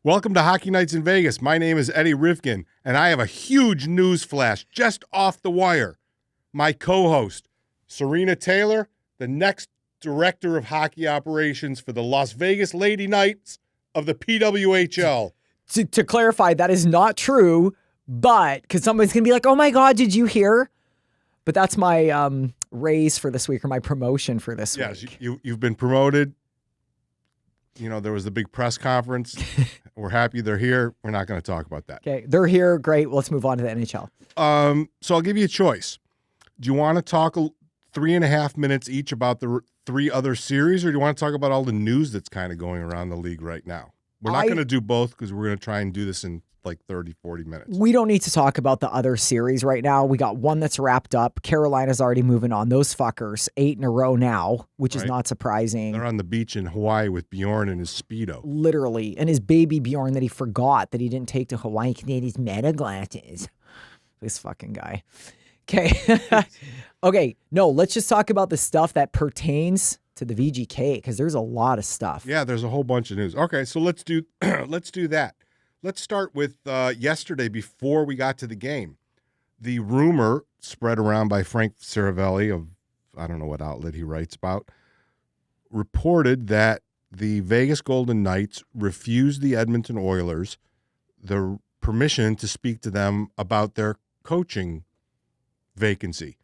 Welcome to Hockey Nights in Vegas. My name is Eddie Rivkin, and I have a huge news flash just off the wire. My co-host, Sarina Taylor, the next director of hockey operations for the Las Vegas Lady Knights of the PWHL. To clarify, that is not true, but because somebody's going to be like, oh my God, did you hear? But that's my raise for this week, or my promotion for this week. Yes, you've been promoted. You know, there was the big press conference. We're happy they're here. We're not going to talk about that. Okay, they're here. Great. Well, let's move on to the NHL. So I'll give you a choice. Do you want to talk 3.5 minutes each about the three other series, or do you want to talk about all the news that's kind of going around the league right now? We're not going to do both because we're going to try and do this in like 30, 40 minutes. We don't need to talk about the other series right now. We got one that's wrapped up. Carolina's already moving on. Those fuckers, 8 in a row now, which is not surprising. They're on the beach in Hawaii with Bjorn and his Speedo. Literally. And his baby Bjorn that he forgot that he didn't take to Hawaii because he had his meta glasses. This fucking guy. Okay. Okay. No, let's just talk about the stuff that pertains to the VGK because there's a lot of stuff. Yeah, there's a whole bunch of news. Okay, so let's do that. Let's start with yesterday before we got to the game. The rumor spread around by Frank Saravelli of, I don't know what outlet he writes about, reported that the Vegas Golden Knights refused the Edmonton Oilers the permission to speak to them about their coaching vacancy.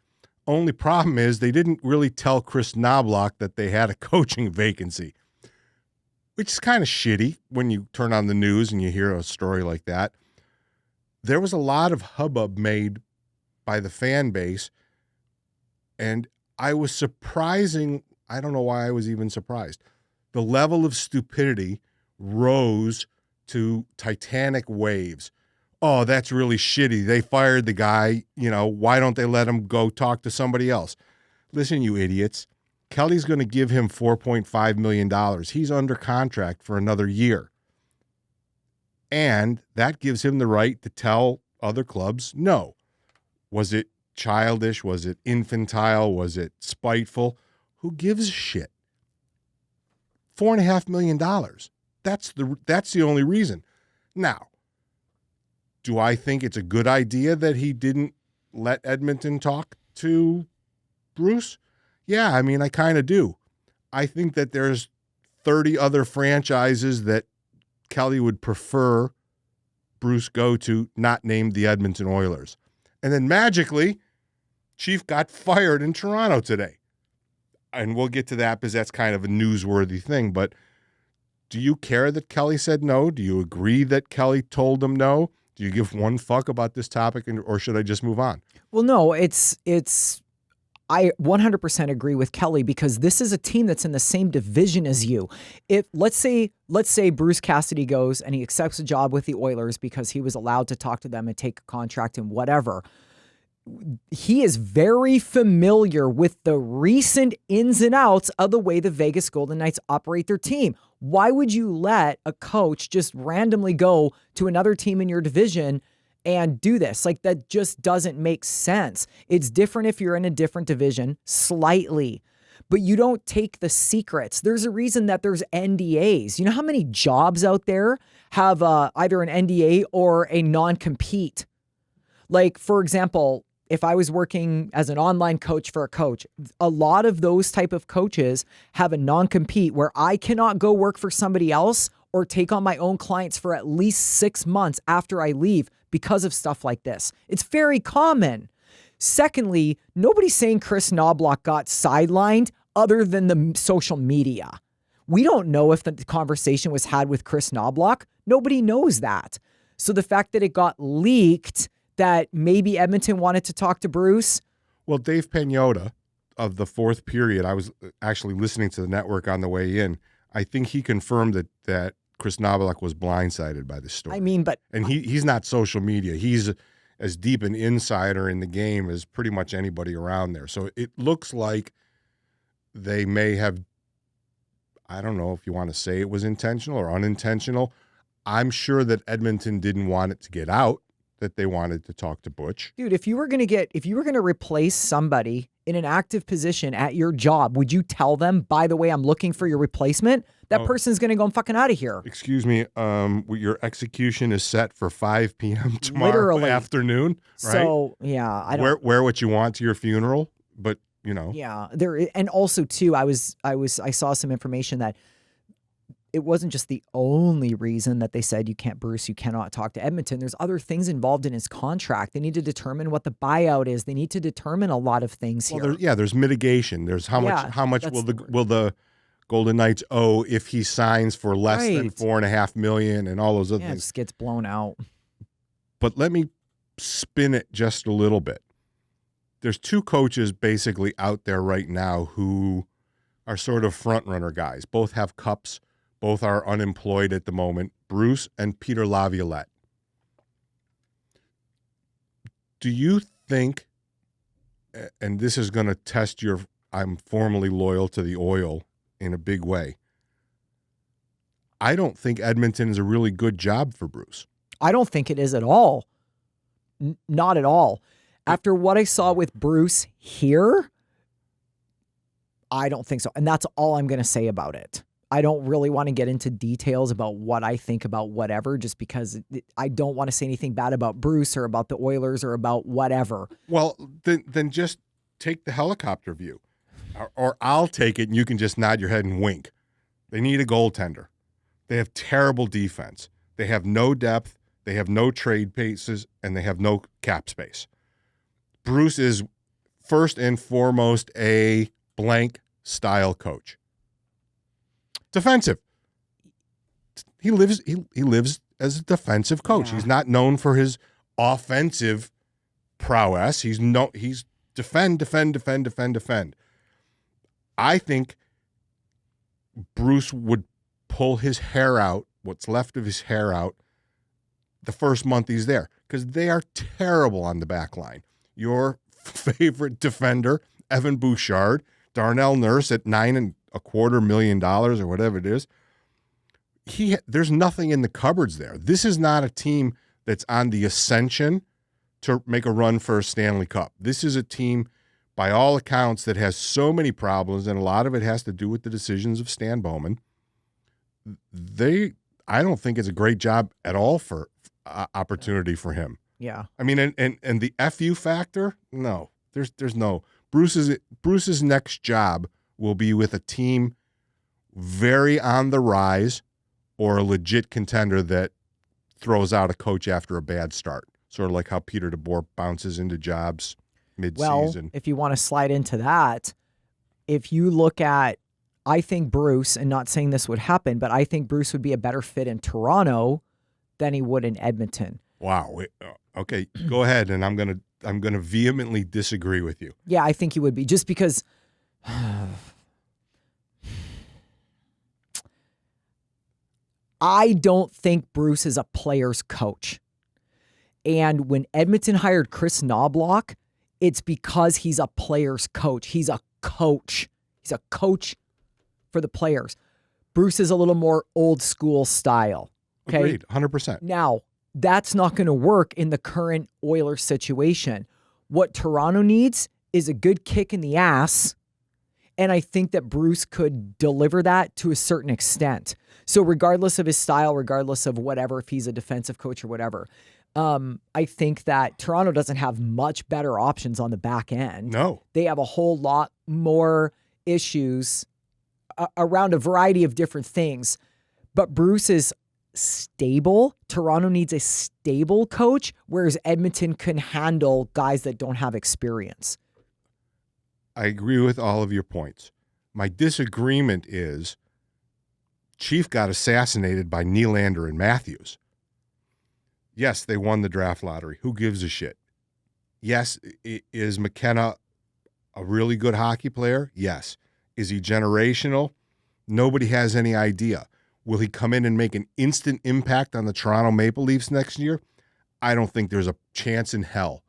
Only problem is they didn't really tell Chris Knobloch that they had a coaching vacancy, which is kind of shitty when you turn on the news and you hear a story like that. There was a lot of hubbub made by the fan base, and I was surprising. I don't know why I was even surprised. The level of stupidity rose to titanic waves. Oh, that's really shitty. They fired the guy. You know, why don't they let him go talk to somebody else? Listen, you idiots. Kelly's going to give him $4.5 million. He's under contract for another year. And that gives him the right to tell other clubs no. Was it childish? Was it infantile? Was it spiteful? Who gives a shit? $4.5 million. That's the only reason. Now, do I think it's a good idea that he didn't let Edmonton talk to Bruce? Yeah, I mean, I kind of do. I think that there's 30 other franchises that Kelly would prefer Bruce go to, not named the Edmonton Oilers. And then magically, Chief got fired in Toronto today. And we'll get to that because that's kind of a newsworthy thing. But do you care that Kelly said no? Do you agree that Kelly told him no? Do you give one fuck about this topic, or should I just move on? Well, no, I 100% agree with Kelly because this is a team that's in the same division as you. If let's say Bruce Cassidy goes and he accepts a job with the Oilers because he was allowed to talk to them and take a contract and whatever. He is very familiar with the recent ins and outs of the way the Vegas Golden Knights operate their team. Why would you let a coach just randomly go to another team in your division and do this? Like, that just doesn't make sense. It's different if you're in a different division, slightly, but you don't take the secrets. There's a reason that there's NDAs. You know how many jobs out there have either an NDA or a non-compete? Like, for example, if I was working as an online coach for a coach, a lot of those type of coaches have a non-compete where I cannot go work for somebody else or take on my own clients for at least 6 months after I leave because of stuff like this. It's very common. Secondly, nobody's saying Chris Knobloch got sidelined other than the social media. We don't know if the conversation was had with Chris Knobloch. Nobody knows that. So the fact that it got leaked that maybe Edmonton wanted to talk to Bruce. Well, Dave Pagnotta of the fourth period, I was actually listening to the network on the way in. I think he confirmed that Chris Knobloch was blindsided by this story. I mean, but... And he's not social media. He's as deep an insider in the game as pretty much anybody around there. So it looks like they may have, I don't know if you want to say it was intentional or unintentional. I'm sure that Edmonton didn't want it to get out, that they wanted to talk to Butch. Dude, if you were going to replace somebody in an active position at your job, would you tell them, by the way, I'm looking for your replacement? that person's going to go, I'm fucking out of here. Excuse me. Your execution is set for 5 p.m. tomorrow Literally. afternoon, right? So, yeah, I don't wear what you want to your funeral, but you know. Yeah, and also too, I saw some information that it wasn't just the only reason that they said Bruce, you cannot talk to Edmonton. There's other things involved in his contract. They need to determine what the buyout is. They need to determine a lot of things here. There's mitigation. There's how much will the Golden Knights owe if he signs for less than $4.5 million and all those other things. It just gets blown out. But let me spin it just a little bit. There's two coaches basically out there right now who are sort of front runner guys. Both have cups. Both are unemployed at the moment, Bruce and Peter Laviolette. Do you think, and this is going to test I'm formally loyal to the oil in a big way, I don't think Edmonton is a really good job for Bruce. I don't think it is at all. Not at all. After what I saw with Bruce here, I don't think so. And that's all I'm going to say about it. I don't really want to get into details about what I think about whatever, just because I don't want to say anything bad about Bruce or about the Oilers or about whatever. Well, then just take the helicopter view. Or I'll take it and you can just nod your head and wink. They need a goaltender. They have terrible defense. They have no depth. They have no trade pieces, and they have no cap space. Bruce is first and foremost a blank style coach. Defensive. He lives as a defensive coach. Yeah. He's not known for his offensive prowess. He's defend. I think Bruce would pull his hair out, what's left of his hair out, the first month he's there, because they are terrible on the back line. Your favorite defender, Evan Bouchard, Darnell Nurse at $9.25 million or whatever it is. There's nothing in the cupboards there. This is not a team that's on the ascension to make a run for a Stanley Cup. This is a team, by all accounts, that has so many problems, and a lot of it has to do with the decisions of Stan Bowman. I don't think it's a great job at all for opportunity for him. Yeah. I mean, and the FU factor, no. There's no. Bruce's next job will be with a team very on the rise or a legit contender that throws out a coach after a bad start. Sort of like how Peter DeBoer bounces into jobs mid-season. Well, if you want to slide into that, if you look at, I think Bruce, and not saying this would happen, but I think Bruce would be a better fit in Toronto than he would in Edmonton. Wow. Okay, go ahead, and I'm gonna vehemently disagree with you. Yeah, I think he would be, just because I don't think Bruce is a player's coach. And when Edmonton hired Chris Knobloch, it's because he's a player's coach. He's a coach. He's a coach for the players. Bruce is a little more old school style. Okay? Agreed, 100%. Now, that's not going to work in the current Oilers situation. What Toronto needs is a good kick in the ass, and I think that Bruce could deliver that to a certain extent. So regardless of his style, regardless of whatever, if he's a defensive coach or whatever, I think that Toronto doesn't have much better options on the back end. No. They have a whole lot more issues around a variety of different things. But Bruce is stable. Toronto needs a stable coach, whereas Edmonton can handle guys that don't have experience. I agree with all of your points. My disagreement is Chief got assassinated by Nylander and Matthews. Yes, they won the draft lottery. Who gives a shit? Yes, is McKenna a really good hockey player? Yes. Is he generational? Nobody has any idea. Will he come in and make an instant impact on the Toronto Maple Leafs next year? I don't think there's a chance in hell.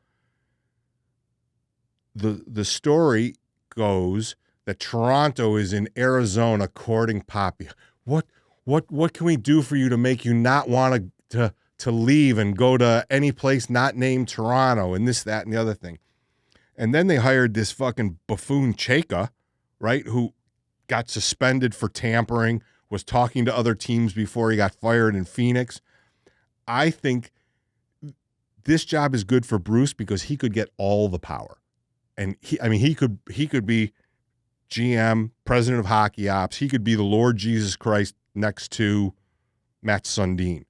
The story goes that Toronto is in Arizona courting Poppy. What can we do for you to make you not want to leave and go to any place not named Toronto and this, that, and the other thing? And then they hired this fucking buffoon Chayka, right, who got suspended for tampering was talking to other teams before he got fired in Phoenix. I think this job is good for Bruce because he could get all the power. And he could be GM, president of hockey ops. He could be the Lord Jesus Christ next to Matt Sundin.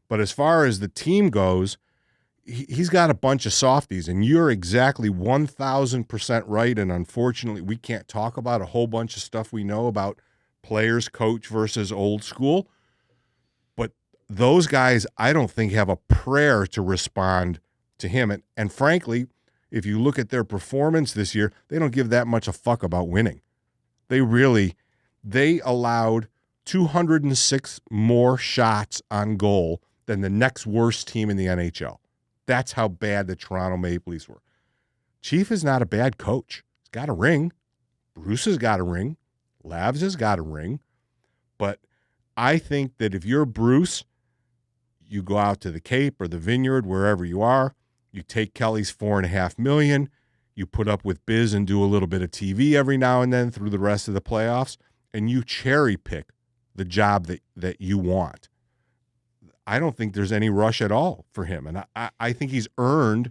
But as far as the team goes, he's got a bunch of softies, and you're exactly 1,000% right. And unfortunately, we can't talk about a whole bunch of stuff we know about players, coach versus old school. But those guys, I don't think, have a prayer to respond to him. And frankly, if you look at their performance this year, they don't give that much a fuck about winning. They allowed 206 more shots on goal than the next worst team in the NHL. That's how bad the Toronto Maple Leafs were. Chief is not a bad coach. He's got a ring. Bruce has got a ring. Lavs has got a ring. But I think that if you're Bruce, you go out to the Cape or the Vineyard, wherever you are, you take Kelly's $4.5 million, you put up with Biz and do a little bit of TV every now and then through the rest of the playoffs, and you cherry pick the job that you want. I don't think there's any rush at all for him. And I think he's earned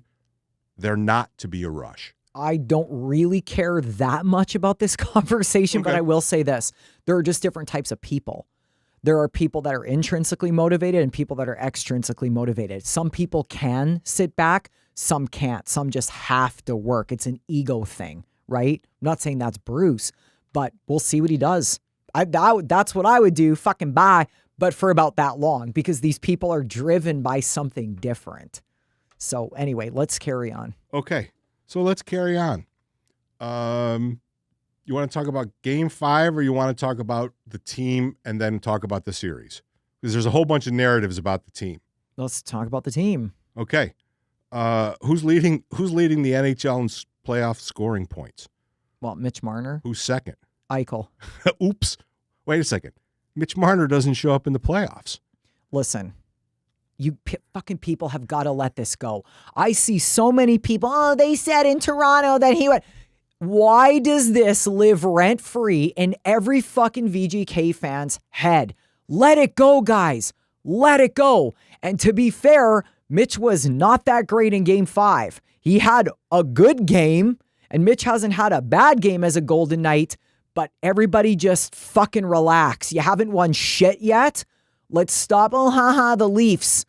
there not to be a rush. I don't really care that much about this conversation, but I will say this. There are just different types of people. There are people that are intrinsically motivated and people that are extrinsically motivated. Some people can sit back, some can't. Some just have to work. It's an ego thing, right? I'm not saying that's Bruce, but we'll see what he does. That's what I would do, fucking bye, but for about that long, because these people are driven by something different. So anyway, let's carry on. Okay, so let's carry on. You want to talk about Game 5 or you want to talk about the team and then talk about the series? Because there's a whole bunch of narratives about the team. Let's talk about the team. Okay. Who's leading the NHL in playoff scoring points? Well, Mitch Marner. Who's second? Eichel. Oops. Wait a second. Mitch Marner doesn't show up in the playoffs. Listen, you fucking people have got to let this go. I see so many people, they said in Toronto that he went. Why does this live rent-free in every fucking VGK fan's head? Let it go, guys. Let it go. And to be fair, Mitch was not that great in Game 5. He had a good game, and Mitch hasn't had a bad game as a Golden Knight, but everybody just fucking relax. You haven't won shit yet? Let's stop. The Leafs.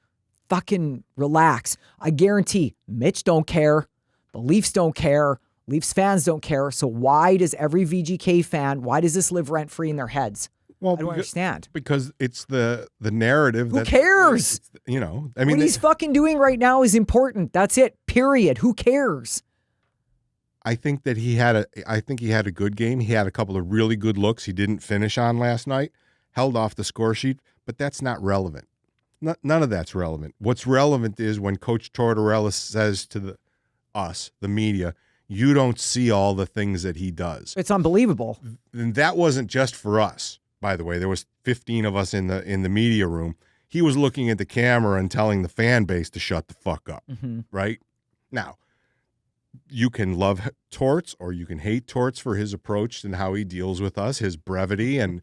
Fucking relax. I guarantee Mitch don't care. The Leafs don't care. Leafs fans don't care. So why does every VGK fan, why does this live rent-free in their heads? Well, I don't understand. Because it's the narrative. Who cares? What he's fucking doing right now is important. That's it. Period. Who cares? I think that he had a good game. He had a couple of really good looks he didn't finish on last night, held off the score sheet, but that's not relevant. None of that's relevant. What's relevant is when Coach Tortorella says to the media, you don't see all the things that he does. It's unbelievable. And that wasn't just for us, by the way. There was 15 of us in the media room. He was looking at the camera and telling the fan base to shut the fuck up, right? Now, you can love Torts or you can hate Torts for his approach and how he deals with us, his brevity and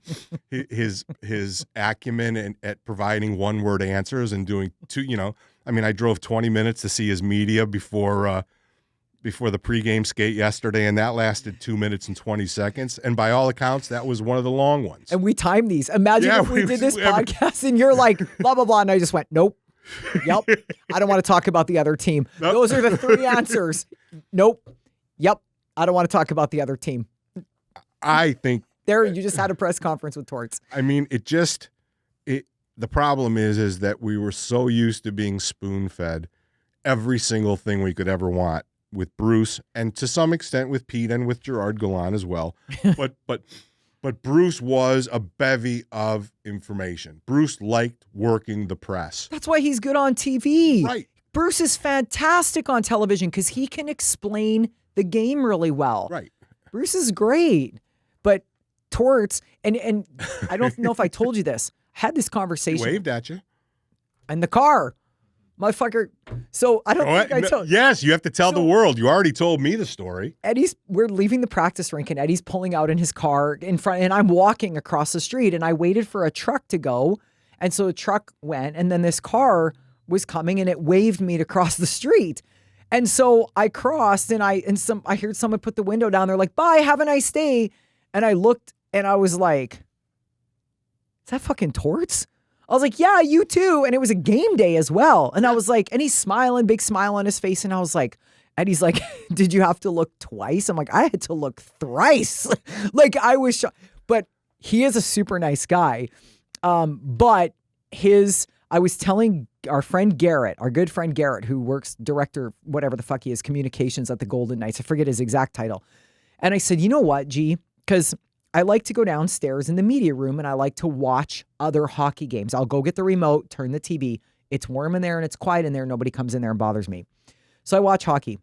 his acumen at providing one-word answers and doing I drove 20 minutes to see his media before the pregame skate yesterday, and that lasted 2 minutes and 20 seconds. And by all accounts, that was one of the long ones. And we timed these. Imagine if we did this podcast and you're like, blah, blah, blah. And I just went, nope. Yep. I don't want to talk about the other team. Nope. Those are the three answers. Nope. Yep. I don't want to talk about the other team. I think. There, you just had a press conference with Torts. I mean, the problem is that we were so used to being spoon-fed every single thing we could ever want with Bruce, and to some extent with Pete and with Gerard Gallant as well. But Bruce was a bevy of information. Bruce liked working the press. That's why he's good on TV. Right. Bruce is fantastic on television because he can explain the game really well. Right. Bruce is great. But Torts, and I don't know if I told you this, I had this conversation. He waved at you. In the car. Motherfucker. So I don't think I told. Yes, you have to tell the world. You already told me the story. We're leaving the practice rink and Eddie's pulling out in his car in front and I'm walking across the street and I waited for a truck to go. And so a truck went and then this car was coming and it waved me to cross the street. And so I crossed and I heard someone put the window down. They're like, bye, have a nice day. And I looked and I was like, is that fucking Torts? I was like, yeah, you too. And it was a game day as well. And I was like, and he's smiling, big smile on his face. And I was like, and he's like, did you have to look twice? I'm like, I had to look thrice. Like I was shocked. But he is a super nice guy. But I was telling our friend Garrett, our good friend Garrett, who works director, whatever the fuck he is, communications at the Golden Knights. I forget his exact title. And I said, you know what, G? Because I like to go downstairs in the media room and I like to watch other hockey games. I'll go get the remote, turn the TV. It's warm in there and it's quiet in there. Nobody comes in there and bothers me. So I watch hockey.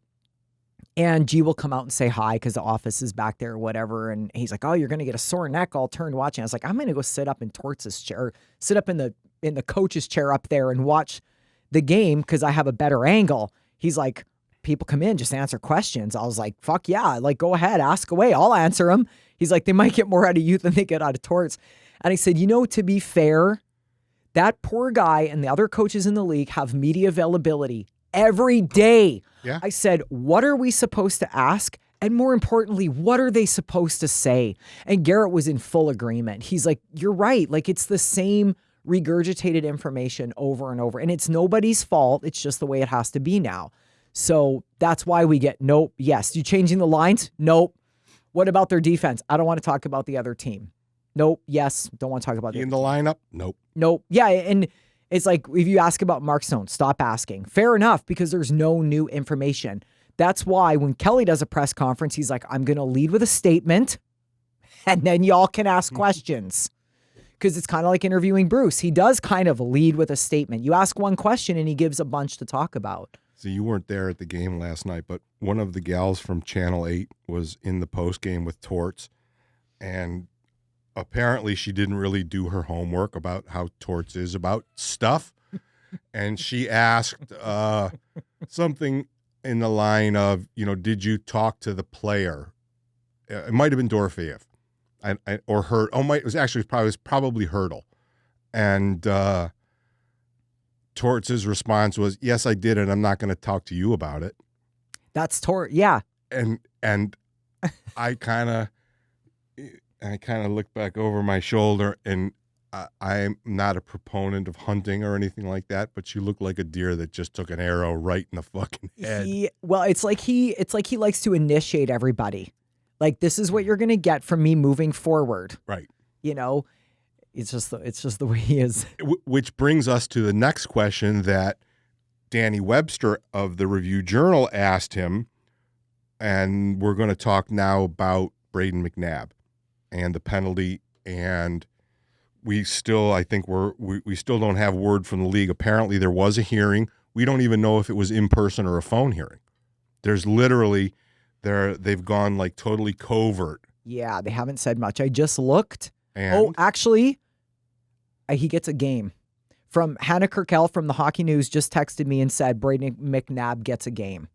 And G will come out and say hi because the office is back there or whatever. And he's like, oh, you're going to get a sore neck all turned watching. I was like, I'm going to go sit up in Torts' chair, sit up in the coach's chair up there and watch the game because I have a better angle. He's like, people come in, just answer questions. I was like, fuck yeah. Like, go ahead, ask away. I'll answer them. He's like, they might get more out of you than they get out of Torts. And I said, to be fair, that poor guy and the other coaches in the league have media availability every day. Yeah. I said, what are we supposed to ask? And more importantly, what are they supposed to say? And Garrett was in full agreement. He's like, you're right. Like, it's the same regurgitated information over and over. And it's nobody's fault. It's just the way it has to be now. So that's why we get nope. Yes. You changing the lines? Nope. What about their defense? I don't want to talk about the other team. Nope. Yes. Don't want to talk about in the lineup? Nope. Nope. Yeah. And it's like, if you ask about Mark Stone, stop asking. Fair enough, because there's no new information. That's why when Kelly does a press conference, he's like, I'm going to lead with a statement and then y'all can ask questions. Because it's kind of like interviewing Bruce. He does kind of lead with a statement. You ask one question and he gives a bunch to talk about. So you weren't there at the game last night, but one of the gals from Channel 8 was in the post game with Torts, and apparently she didn't really do her homework about how Torts is about stuff, and she asked something in the line of, did you talk to the player? It might have been Dorofeyev, or Hurt. It was probably Hurdle, and Torts' response was, yes, I did, and I'm not going to talk to you about it. That's Tort, yeah. And I kind of looked back over my shoulder, and I'm not a proponent of hunting or anything like that, but you look like a deer that just took an arrow right in the fucking head. It's like he likes to initiate everybody. Like, this is what you're going to get from me moving forward. Right. It's just the way he is. Which brings us to the next question that Danny Webster of the Review-Journal asked him, and we're going to talk now about Brayden McNabb and the penalty. And we still don't have word from the league. Apparently, there was a hearing. We don't even know if it was in person or a phone hearing. There's literally they've gone like totally covert. Yeah, they haven't said much. I just looked. And actually, he gets a game. From Hannah Kirkell from the Hockey News just texted me and said Brayden McNabb gets a game.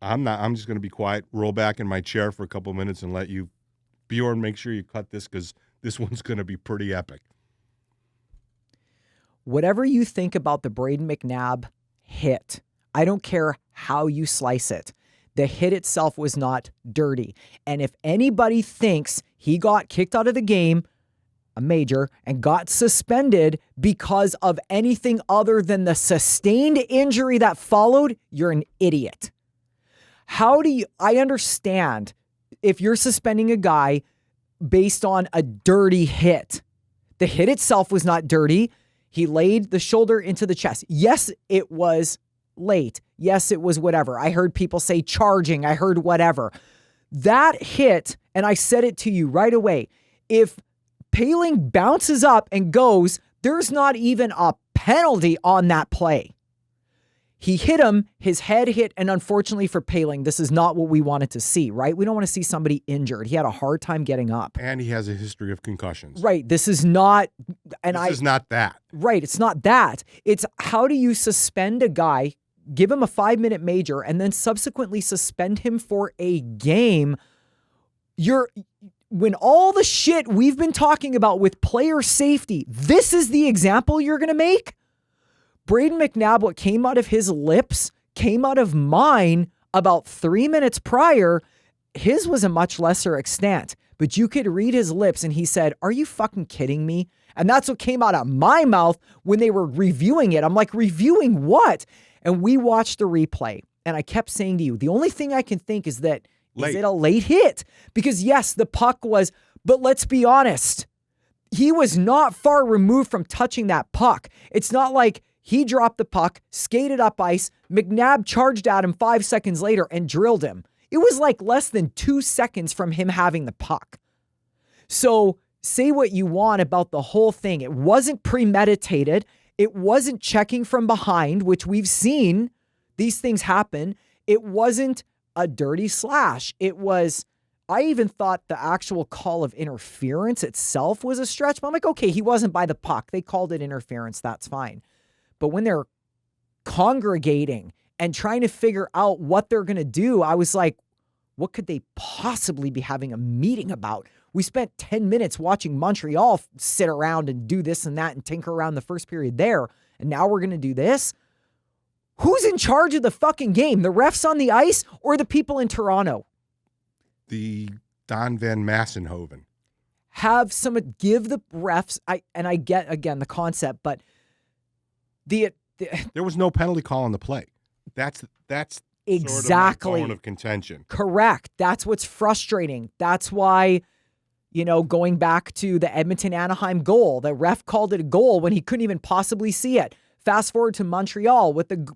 I'm just going to be quiet, roll back in my chair for a couple of minutes and let you, Bjorn, make sure you cut this because this one's going to be pretty epic. Whatever you think about the Brayden McNabb hit, I don't care how you slice it. The hit itself was not dirty. And if anybody thinks he got kicked out of the game, a major, and got suspended because of anything other than the sustained injury that followed, you're an idiot. I understand if you're suspending a guy based on a dirty hit. The hit itself was not dirty. He laid the shoulder into the chest. Yes, it was late. Yes, it was whatever. I heard people say charging. I heard whatever. That hit, and I said it to you right away, if Poehling bounces up and goes, there's not even a penalty on that play. He hit him, his head hit, and unfortunately for Poehling, this is not what we wanted to see, right? We don't want to see somebody injured. He had a hard time getting up. And he has a history of concussions. Right. This is not... This is not that. Right. It's not that. It's how do you suspend a guy, give him a 5-minute major, and then subsequently suspend him for a game? When all the shit we've been talking about with player safety, this is the example you're going to make? Brayden McNabb, what came out of his lips, came out of mine about 3 minutes prior. His was a much lesser extent, but you could read his lips and he said, "Are you fucking kidding me?" And that's what came out of my mouth when they were reviewing it. I'm like, reviewing what? And we watched the replay and I kept saying to you, the only thing I can think is that, is it a late hit? Because yes, the puck was, but let's be honest. He was not far removed from touching that puck. It's not like he dropped the puck, skated up ice, McNabb charged at him 5 seconds later and drilled him. It was like less than 2 seconds from him having the puck. So say what you want about the whole thing. It wasn't premeditated. It wasn't checking from behind, which we've seen these things happen. It wasn't a dirty slash. It was, I even thought the actual call of interference itself was a stretch. But I'm like, okay, he wasn't by the puck. They called it interference. That's fine. But when they're congregating and trying to figure out what they're going to do, I was like, what could they possibly be having a meeting about? We spent 10 minutes watching Montreal sit around and do this and that and tinker around the first period there. And now we're going to do this? Who's in charge of the fucking game? The refs on the ice or the people in Toronto? The Don Van Massenhoven. Give the refs, I get, again, the concept, but there was no penalty call on the play. That's exactly sort of my bone of contention. Correct. That's what's frustrating. That's why, going back to the Edmonton Anaheim goal, the ref called it a goal when he couldn't even possibly see it. Fast forward to Montreal with the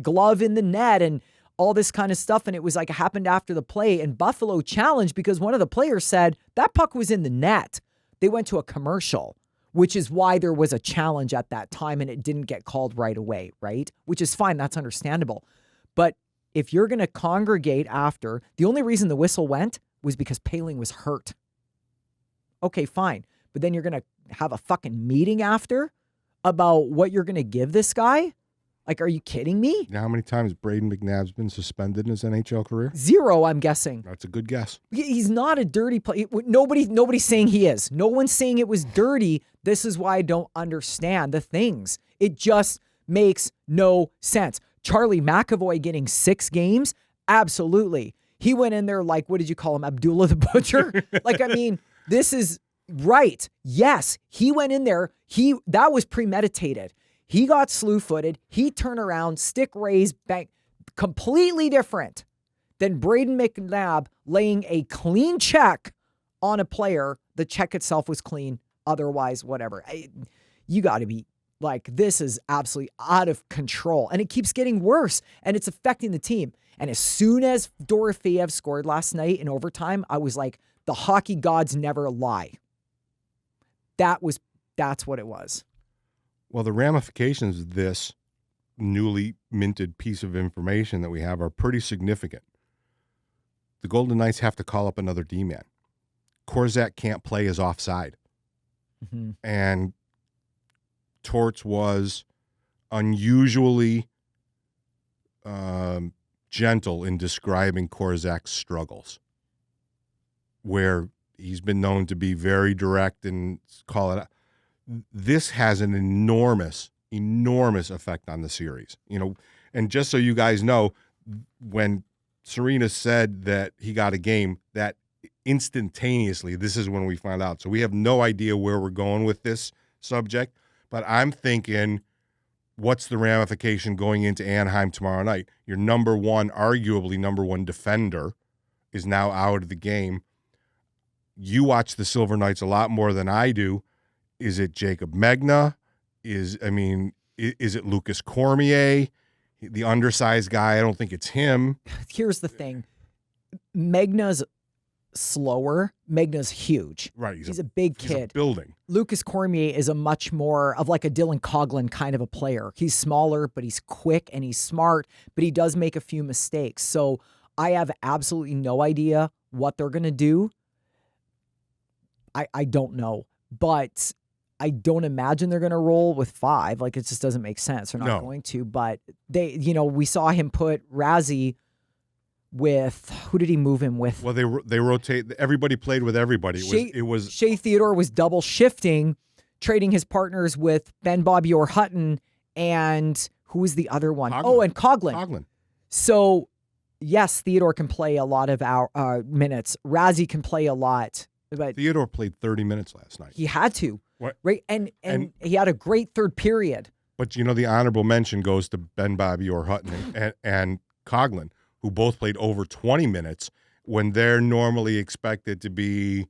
glove in the net and all this kind of stuff. And it was like it happened after the play, and Buffalo challenged because one of the players said that puck was in the net. They went to a commercial, which is why there was a challenge at that time and it didn't get called right away, right? Which is fine. That's understandable. But if you're going to congregate after, the only reason the whistle went was because Poehling was hurt. Okay, fine. But then you're going to have a fucking meeting after about what you're going to give this guy? Like, are you kidding me? You know how many times Brayden McNabb's been suspended in his NHL career? 0, I'm guessing. That's a good guess. He's not a dirty player. Nobody's saying he is. No one's saying it was dirty. This is why I don't understand the things. It just makes no sense. Charlie McAvoy getting 6 games? Absolutely. He went in there like, what did you call him? Abdullah the Butcher? This is right. Yes, he went in there. That was premeditated. He got slew-footed. He turned around, stick raised, bang. Completely different than Brayden McNabb laying a clean check on a player. The check itself was clean. Otherwise, whatever. You got to be like, this is absolutely out of control. And it keeps getting worse. And it's affecting the team. And as soon as Dorofeyev scored last night in overtime, I was like, the hockey gods never lie. That's what it was. Well, the ramifications of this newly minted piece of information that we have are pretty significant. The Golden Knights have to call up another D-man. Korczak can't play as offside. Mm-hmm. And Torts was unusually gentle in describing Korczak's struggles, where he's been known to be very direct and call it out. This has an enormous effect on the series. And just so you guys know, when Sarina said that he got a game, that instantaneously, this is when we found out. So we have no idea where we're going with this subject, but I'm thinking, what's the ramification going into Anaheim tomorrow night? Your arguably number one defender is now out of the game. You watch the Silver Knights a lot more than I do. Is it Jacob Megna? Is it Lucas Cormier? The undersized guy, I don't think it's him. Here's the thing. Megna's slower. Megna's huge. Right. He's a big kid. He's a building. Lucas Cormier is a much more of like a Dylan Coughlin kind of a player. He's smaller, but he's quick and he's smart, but he does make a few mistakes. So I have absolutely no idea what they're going to do. I don't know, but I don't imagine they're going to roll with 5. Like, it just doesn't make sense. They're not going to, but they, we saw him put Razzie with, who did he move him with? Well, they rotate. Everybody played with everybody. It was Shea Theodore was double shifting, trading his partners with Ben Bobby or Hutton, and who was the other one? Coughlin. Oh, and Coughlin. So, yes, Theodore can play a lot of our minutes. Razzie can play a lot. But Theodore played 30 minutes last night. He had to. What? Right? And he had a great third period. But, the honorable mention goes to Ben Bobby or Hutton and Coughlin, who both played over 20 minutes when they're normally expected to be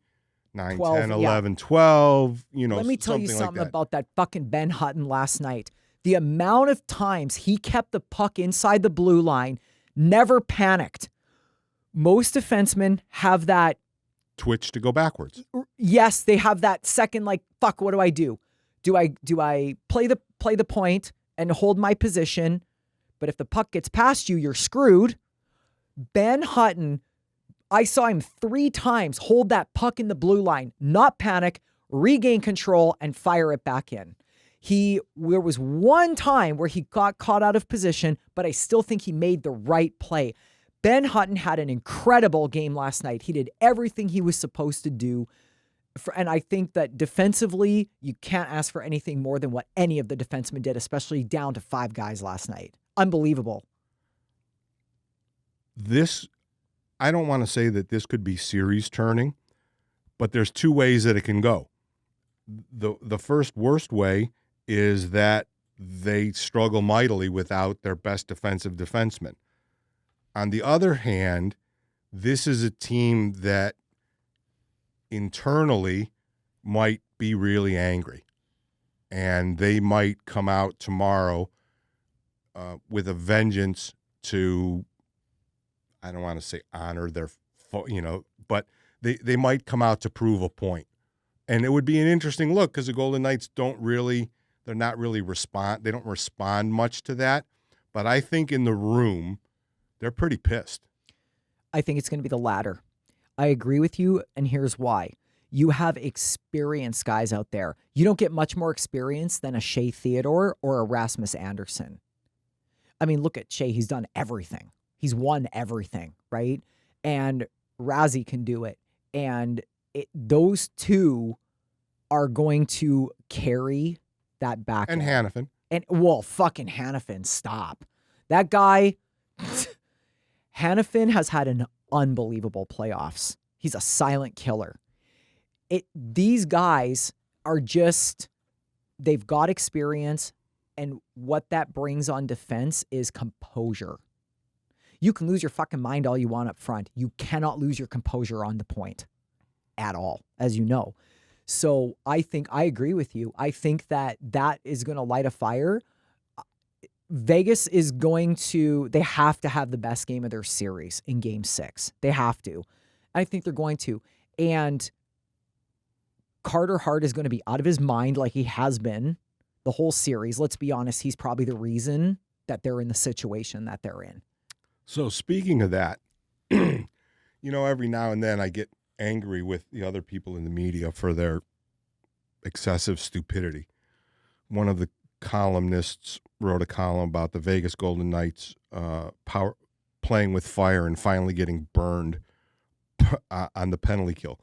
9, 12, 10, 11, 12, Let me tell you something like about that fucking Ben Hutton last night. The amount of times he kept the puck inside the blue line, never panicked. Most defensemen have that twitch to go backwards. Yes, they have that second, like, fuck, what do I do? Do I play the point and hold my position? But if the puck gets past you, you're screwed. Ben Hutton, I saw him 3 times hold that puck in the blue line, not panic, regain control, and fire it back in. There was one time where he got caught out of position, but I still think he made the right play. Ben Hutton had an incredible game last night. He did everything he was supposed to do. And I think that defensively, you can't ask for anything more than what any of the defensemen did, especially down to 5 guys last night. Unbelievable. I don't want to say that this could be series turning, but there's 2 ways that it can go. The first worst way is that they struggle mightily without their best defensive defenseman. On the other hand, this is a team that internally might be really angry, and they might come out tomorrow with a vengeance to, I don't want to say honor their, but they might come out to prove a point. And it would be an interesting look because the Golden Knights they don't respond much to that. But I think in the room, they're pretty pissed. I think it's going to be the latter. I agree with you, and here's why. You have experienced guys out there. You don't get much more experience than a Shea Theodore or a Rasmus Anderson. I mean, look at Shea. He's done everything. He's won everything, right? And Razzie can do it. And those 2 are going to carry that back. And Hannafin. And, well, fucking Hannafin, stop. That guy, Hannafin has had an unbelievable playoffs. He's a silent killer. These guys are they've got experience, and what that brings on defense is composure. You can lose your fucking mind all you want up front. You cannot lose your composure on the point at all, as you know. So I agree with you. I think that is going to light a fire. Vegas is they have to have the best game of their series in Game 6. They have to. I think they're going to. And Carter Hart is going to be out of his mind like he has been the whole series. Let's be honest, he's probably the reason that they're in the situation that they're in. So speaking of that, every now and then I get angry with the other people in the media for their excessive stupidity. One of the columnists wrote a column about the Vegas Golden Knights playing with fire and finally getting burned on the penalty kill.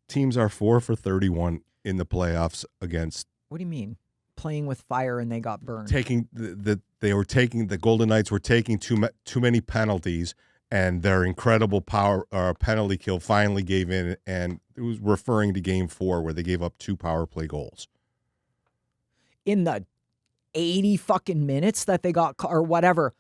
Teams are 4 for 31 in the playoffs against. What do you mean? Playing with fire and they got burned? The Golden Knights were taking too many penalties, and their incredible penalty kill finally gave in, and it was referring to Game 4 where they gave up 2 power play goals. In the 80 fucking minutes that they got, or whatever.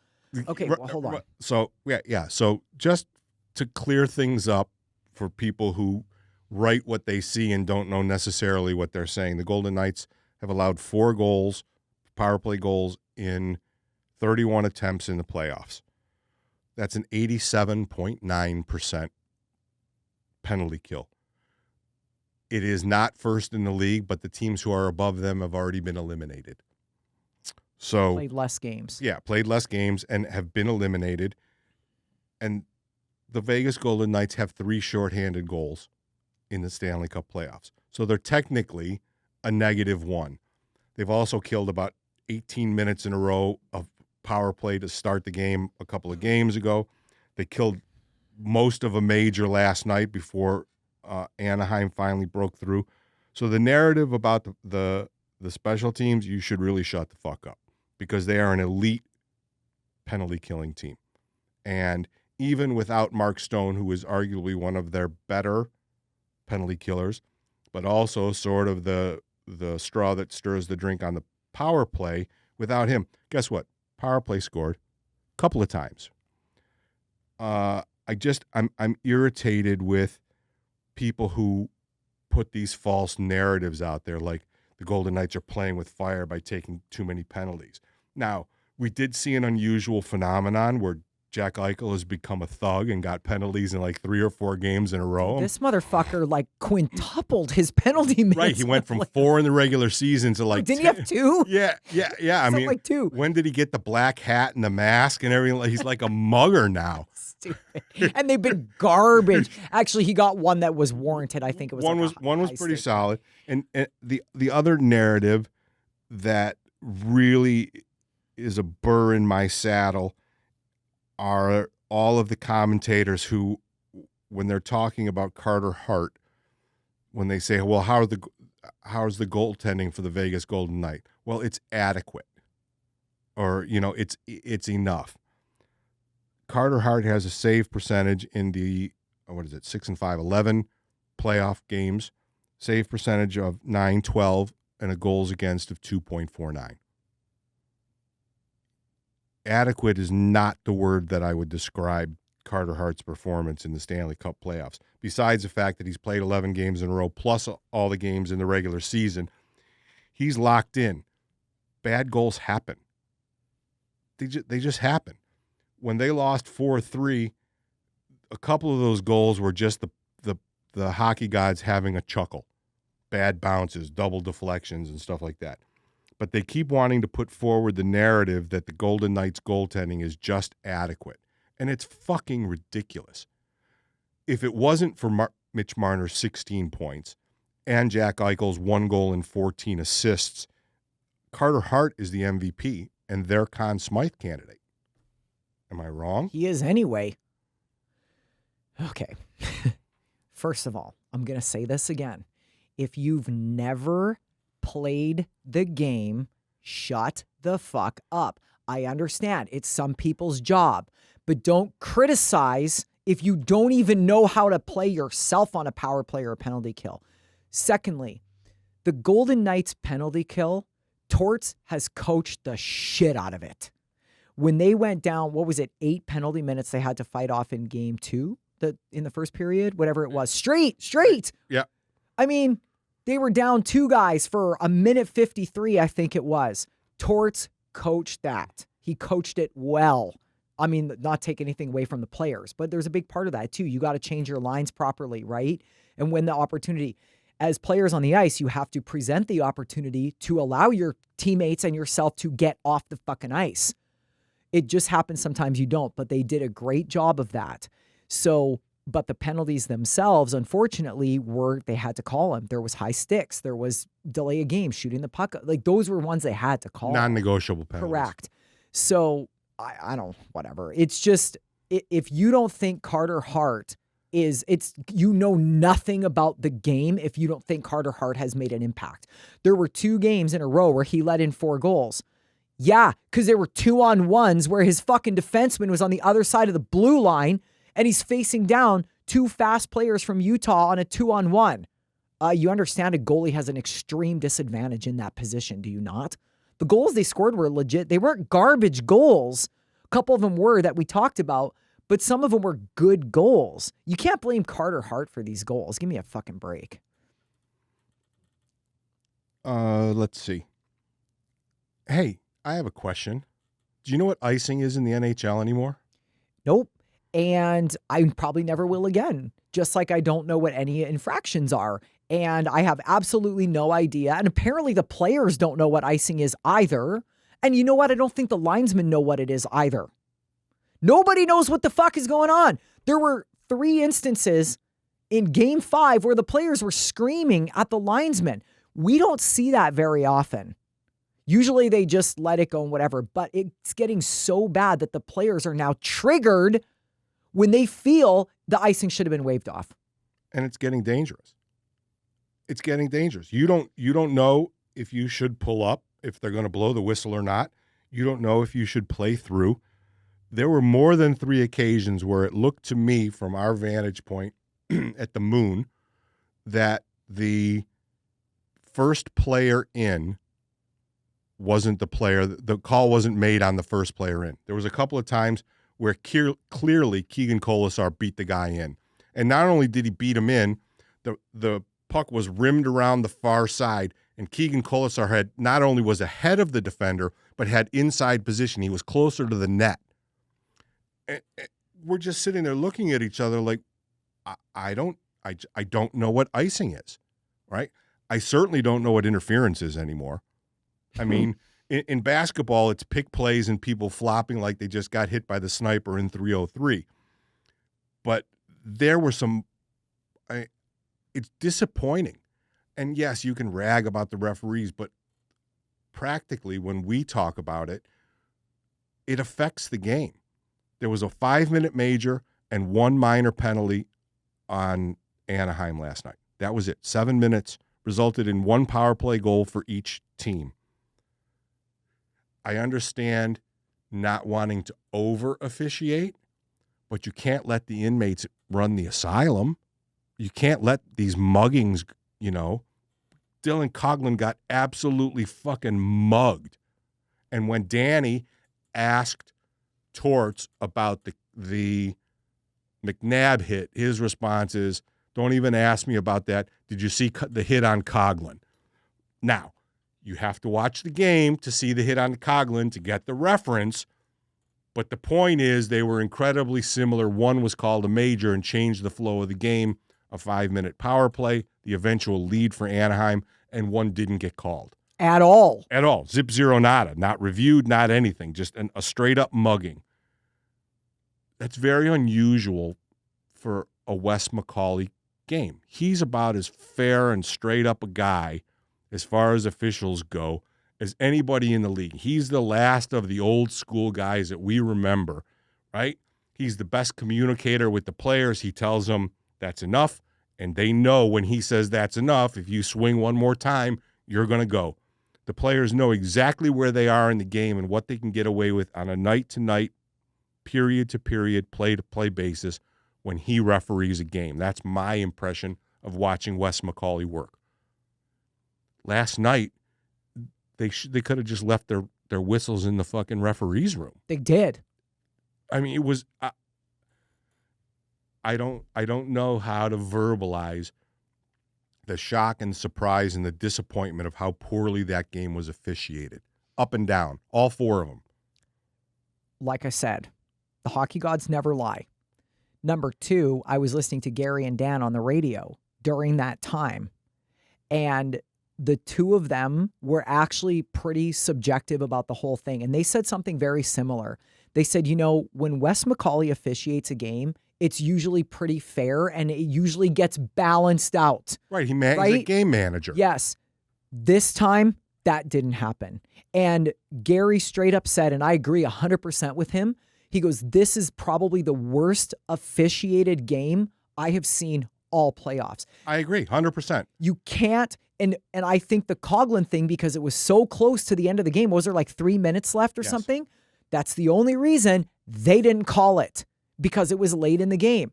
Okay, well, hold on. So, yeah. So just to clear things up for people who write what they see and don't know necessarily what they're saying, the Golden Knights have allowed 4 goals, power play goals, in 31 attempts in the playoffs. That's an 87.9% penalty kill. It is not first in the league, but the teams who are above them have already been eliminated. So Played less games. Yeah, played less games and have been eliminated. And the Vegas Golden Knights have 3 shorthanded goals in the Stanley Cup playoffs. So they're technically a -1. They've also killed about 18 minutes in a row of power play to start the game a couple of games ago. They killed most of a major last night before Anaheim finally broke through. So the narrative about the special teams, you should really shut the fuck up, because they are an elite penalty killing team. And even without Mark Stone, who is arguably one of their better penalty killers, but also sort of the straw that stirs the drink on the power play, without him, guess what? Power play scored a couple of times. I'm irritated with people who put these false narratives out there, like the Golden Knights are playing with fire by taking too many penalties. Now, we did see an unusual phenomenon where Jack Eichel has become a thug and got penalties in like 3 or 4 games in a row. This motherfucker like quintupled his penalty minutes. Right, he went from 4 in the regular season to like didn't 10. He have 2? Yeah. I mean, like 2. When did he get the black hat and the mask and everything? He's like a mugger now. Stupid. And they've been garbage. Actually, he got one that was warranted. I think it was one was pretty solid. And the other narrative that really is a burr in my saddle are all of the commentators who, when they're talking about Carter Hart, when they say, well, how's the goaltending for the Vegas Golden Knights? Well, it's adequate, or it's enough. Carter Hart has a save percentage in the 6-5-11 playoff games, save percentage of .912 and a goals against of 2.49. Adequate is not the word that I would describe Carter Hart's performance in the Stanley Cup playoffs. Besides the fact that he's played 11 games in a row, plus all the games in the regular season, he's locked in. Bad goals happen. They just happen. When they lost 4-3, a couple of those goals were just the hockey gods having a chuckle. Bad bounces, double deflections, and stuff like that. But they keep wanting to put forward the narrative that the Golden Knights goaltending is just adequate. And it's fucking ridiculous. If it wasn't for Mitch Marner's 16 points and Jack Eichel's 1 goal and 14 assists, Carter Hart is the MVP and their Conn Smythe candidate. Am I wrong? He is anyway. Okay. First of all, I'm going to say this again. If you've never played the game, shut the fuck up. I understand it's some people's job, but don't criticize if you don't even know how to play yourself on a power play or a penalty kill. Secondly, the Golden Knights penalty kill, Torts has coached the shit out of it. When they went down, 8 penalty minutes they had to fight off in game 2, in the first period, whatever it was. Straight. Yeah. I mean, they were down 2 guys for a minute 53, I think it was. Torts coached that. He coached it well. I mean, not take anything away from the players, but there's a big part of that too. You got to change your lines properly, right? And when the opportunity, as players on the ice, you have to present the opportunity to allow your teammates and yourself to get off the fucking ice. It just happens sometimes you don't, but they did a great job of that. So, but the penalties themselves, unfortunately, they had to call them. There was high sticks. There was delay a game, shooting the puck. Like, those were ones they had to call. Non-negotiable penalties. Correct. So, I don't, whatever. It's just, if you don't think Carter Hart you know nothing about the game if you don't think Carter Hart has made an impact. There were 2 games in a row where he let in 4 goals. Yeah, because there were 2-on-1s where his fucking defenseman was on the other side of the blue line and he's facing down 2 fast players from Utah on a 2-on-1. You understand a goalie has an extreme disadvantage in that position, do you not? The goals they scored were legit. They weren't garbage goals. A couple of them were that we talked about, but some of them were good goals. You can't blame Carter Hart for these goals. Give me a fucking break. Let's see. Hey, I have a question. Do you know what icing is in the NHL anymore? Nope. And I probably never will again. Just like I don't know what any infractions are. And I have absolutely no idea. And apparently the players don't know what icing is either. And you know what? I don't think the linesmen know what it is either. Nobody knows what the fuck is going on. There were 3 instances in game 5 where the players were screaming at the linesmen. We don't see that very often. Usually they just let it go and whatever, but it's getting so bad that the players are now triggered when they feel the icing should have been waved off. And it's getting dangerous. It's getting dangerous. You don't know if you should pull up, if they're going to blow the whistle or not. You don't know if you should play through. There were more than 3 occasions where it looked to me from our vantage point at the Moon that the first player in wasn't the player. The call wasn't made on the first player in. There was a couple of times where clearly Keegan Colasar beat the guy in. And not only did he beat him in, the puck was rimmed around the far side, and Keegan Colasar had not only was ahead of the defender, but had inside position. He was closer to the net. And we're just sitting there looking at each other like, I don't know what icing is, right? I certainly don't know what interference is anymore. I mean, in basketball, it's pick plays and people flopping like they just got hit by the sniper in 303. But there were some, it's disappointing. And yes, you can rag about the referees, but practically when we talk about it, it affects the game. There was a 5-minute major and 1 minor penalty on Anaheim last night. That was it. 7 minutes resulted in 1 power play goal for each team. I understand not wanting to over-officiate, but you can't let the inmates run the asylum. You can't let these muggings, Dylan Coghlan got absolutely fucking mugged. And when Danny asked Torts about the McNabb hit, his response is, don't even ask me about that. Did you see the hit on Coghlan? Now, you have to watch the game to see the hit on Coghlan to get the reference, but the point is they were incredibly similar. One was called a major and changed the flow of the game, a 5-minute power play, the eventual lead for Anaheim, and one didn't get called. At all. At all. Zip, zero, nada. Not reviewed, not anything. Just a straight-up mugging. That's very unusual for a Wes McCauley game. He's about as fair and straight up a guy as far as officials go as anybody in the league. He's the last of the old school guys that we remember, right? He's the best communicator with the players. He tells them that's enough, and they know when he says that's enough, if you swing one more time, you're going to go. The players know exactly where they are in the game and what they can get away with on a night-to-night, period-to-period, play-to-play basis when he referees a game. That's my impression of watching Wes McCauley work. Last night, they could have just left their whistles in the fucking referee's room. They did. I mean, it was. I don't know how to verbalize the shock and surprise and the disappointment of how poorly that game was officiated, up and down, all 4 of them. Like I said, the hockey gods never lie. Number 2, I was listening to Gary and Dan on the radio during that time, and the 2 of them were actually pretty subjective about the whole thing. And they said something very similar. They said, when Wes McCauley officiates a game, it's usually pretty fair and it usually gets balanced out. Right. He's a game manager. Yes. This time, that didn't happen. And Gary straight up said, and I agree 100% with him, he goes, this is probably the worst officiated game I have seen all playoffs. I agree, 100%. You can't, and I think the Coghlan thing, because it was so close to the end of the game, was there like 3 minutes left or something? That's the only reason they didn't call it, because it was late in the game.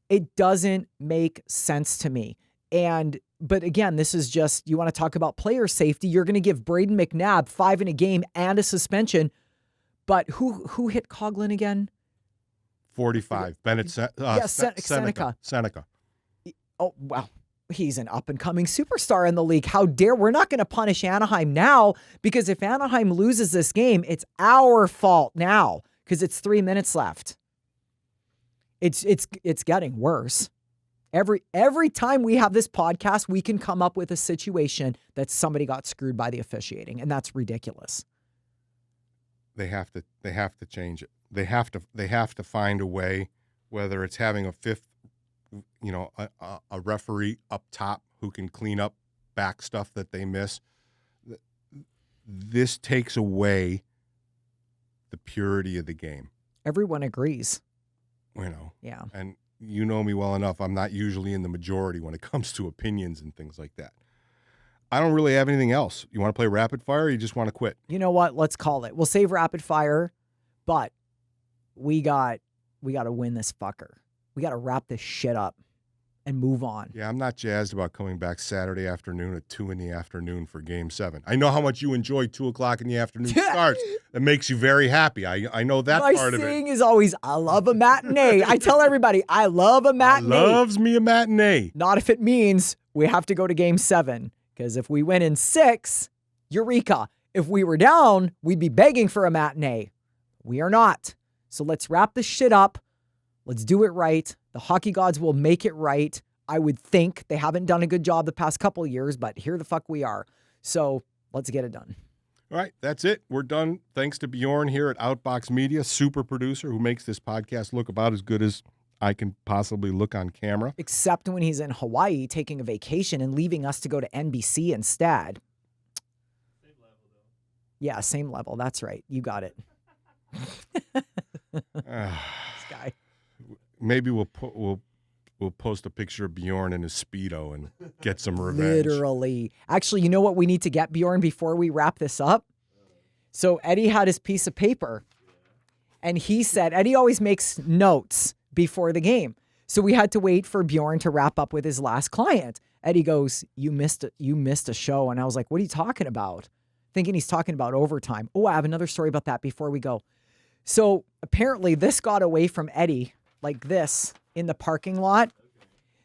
It doesn't make sense to me. But again, this is just, you want to talk about player safety, you're going to give Braden McNabb 5 in a game and a suspension. But who hit Coghlan again? 45. Bennett Seneca. Oh, well, he's an up-and-coming superstar in the league. How dare, we're not going to punish Anaheim now, because if Anaheim loses this game, it's our fault now, because it's 3 minutes left. It's getting worse. Every time we have this podcast, we can come up with a situation that somebody got screwed by the officiating, and that's ridiculous. They have to change it. They have to find a way, whether it's having a fifth, a referee up top who can clean up back stuff that they miss. This takes away the purity of the game. Everyone agrees. Yeah. And you know me well enough. I'm not usually in the majority when it comes to opinions and things like that. I don't really have anything else. You want to play rapid fire or you just want to quit? You know what? Let's call it. We'll save rapid fire, but we got to win this fucker. We got to wrap this shit up and move on. Yeah, I'm not jazzed about coming back Saturday afternoon at 2 p.m. for Game 7. I know how much you enjoy 2 o'clock in the afternoon starts. That makes you very happy. I know that part of it. My saying is always, I love a matinee. I tell everybody, I love a matinee. Loves me a matinee. Not if it means we have to go to Game 7. Because if we win in 6, eureka. If we were down, we'd be begging for a matinee. We are not. So let's wrap this shit up. Let's do it right. The hockey gods will make it right. I would think they haven't done a good job the past couple of years, but here the fuck we are. So let's get it done. All right, that's it. We're done. Thanks to Bjorn here at OUTBOX Media, super producer who makes this podcast look about as good as I can possibly look on camera. Except when he's in Hawaii taking a vacation and leaving us to go to NBC instead. Same level, though. Yeah, same level. That's right. You got it. This guy. Maybe we'll post a picture of Bjorn in his Speedo and get some revenge. Literally. Actually, you know what we need to get, Bjorn, before we wrap this up? So Eddie had his piece of paper, and he said, Eddie always makes notes before the game. So we had to wait for Bjorn to wrap up with his last client. Eddie goes, you missed a show. And I was like, what are you talking about? Thinking he's talking about overtime. Oh, I have another story about that before we go. So apparently this got away from Eddie like this in the parking lot.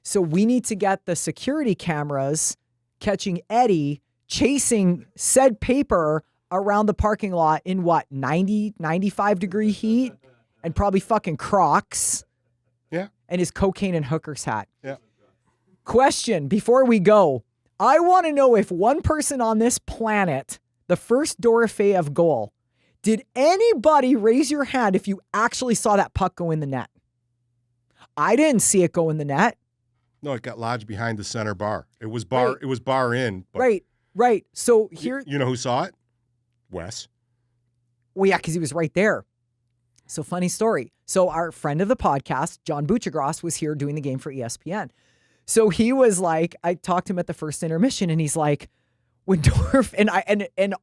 So we need to get the security cameras catching Eddie chasing said paper around the parking lot in what, 90, 95 degree heat and probably fucking Crocs. Yeah. And his cocaine and hooker's hat. Yeah. Question before we go. I want to know if one person on this planet, the first Dorofeyev goal, did anybody raise your hand if you actually saw that puck go in the net? I didn't see it go in the net. No, it got lodged behind the center bar. It was bar. Right. It was bar in. But Right. So here, you know who saw it? Wes. well, yeah, because he was right there. So funny story. So our friend of the podcast, John Buchagras, was here doing the game for ESPN. So he was like, I talked to him at the first intermission, and he's like, when Dorf and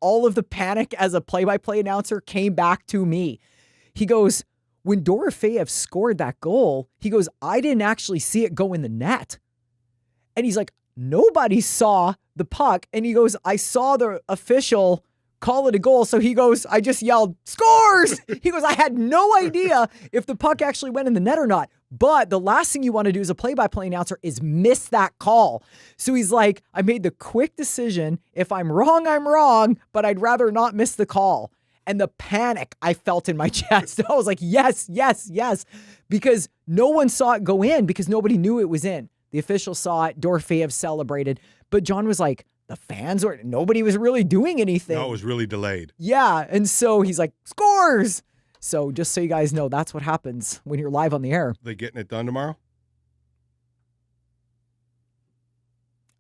all of the panic as a play-by-play announcer came back to me. He goes, when Dorofeyev scored that goal, he goes, I didn't actually see it go in the net. And he's like, nobody saw the puck. And he goes, I saw the official call it a goal. So he goes, I just yelled, scores! He goes, I had no idea if the puck actually went in the net or not. But the last thing you want to do as a play-by-play announcer is miss that call. So he's like, I made the quick decision. If I'm wrong, I'm wrong, but I'd rather not miss the call. And the panic I felt in my chest, I was like, yes, yes, yes. Because no one saw it go in because nobody knew it was in. The official saw it. Dorofeyev celebrated. But John was like, the fans, or nobody was really doing anything. No, it was really delayed. Yeah. And so he's like, scores. So just so you guys know, that's what happens when you're live on the air. They getting it done tomorrow?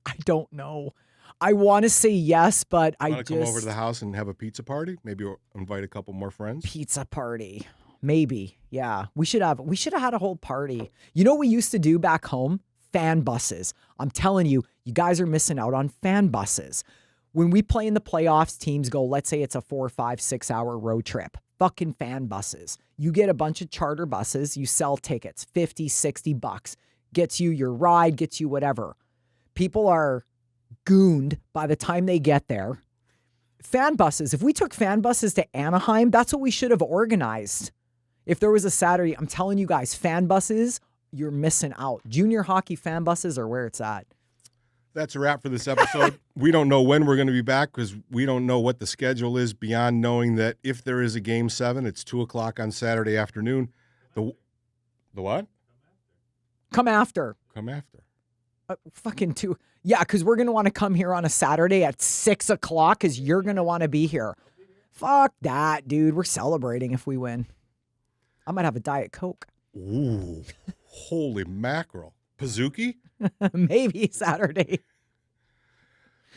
I don't know. I want to say yes, but I just... come over to the house and have a pizza party? Maybe we'll invite a couple more friends? Pizza party. Maybe. Yeah. We should have had a whole party. You know what we used to do back home? Fan buses. I'm telling you, you guys are missing out on fan buses. When we play in the playoffs, teams go, let's say it's a 4, 5, 6 hour road trip. Fucking fan buses. You get a bunch of charter buses, you sell tickets, $50, $60. Gets you your ride, gets you whatever. People are gooned by the time they get there. Fan buses. If we took fan buses to Anaheim, that's what we should have organized. If there was a Saturday, I'm telling you guys, fan buses, you're missing out. Junior hockey fan buses are where it's at. That's a wrap for this episode. We don't know when we're going to be back because we don't know what the schedule is beyond knowing that if there is a Game 7, it's 2 o'clock on Saturday afternoon. The what? Come after. Come after. Fucking two. Yeah, because we're going to want to come here on a Saturday at 6 o'clock because you're going to want to be here. Fuck that, dude. We're celebrating if we win. I might have a Diet Coke. Ooh, holy mackerel. Pazuki? Maybe Saturday.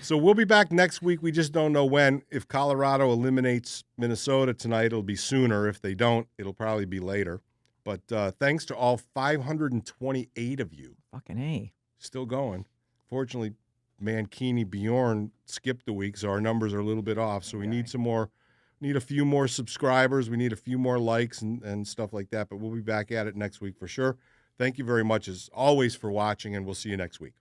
So we'll be back next week. We just don't know when. If Colorado eliminates Minnesota tonight, it'll be sooner. If they don't, it'll probably be later. But thanks to all 528 of you. Fucking A. Still going. Fortunately, Mankini Bjorn skipped the week, so our numbers are a little bit off. So we need some more, need a few more subscribers. We need a few more likes and stuff like that. But we'll be back at it next week for sure. Thank you very much, as always, for watching, and we'll see you next week.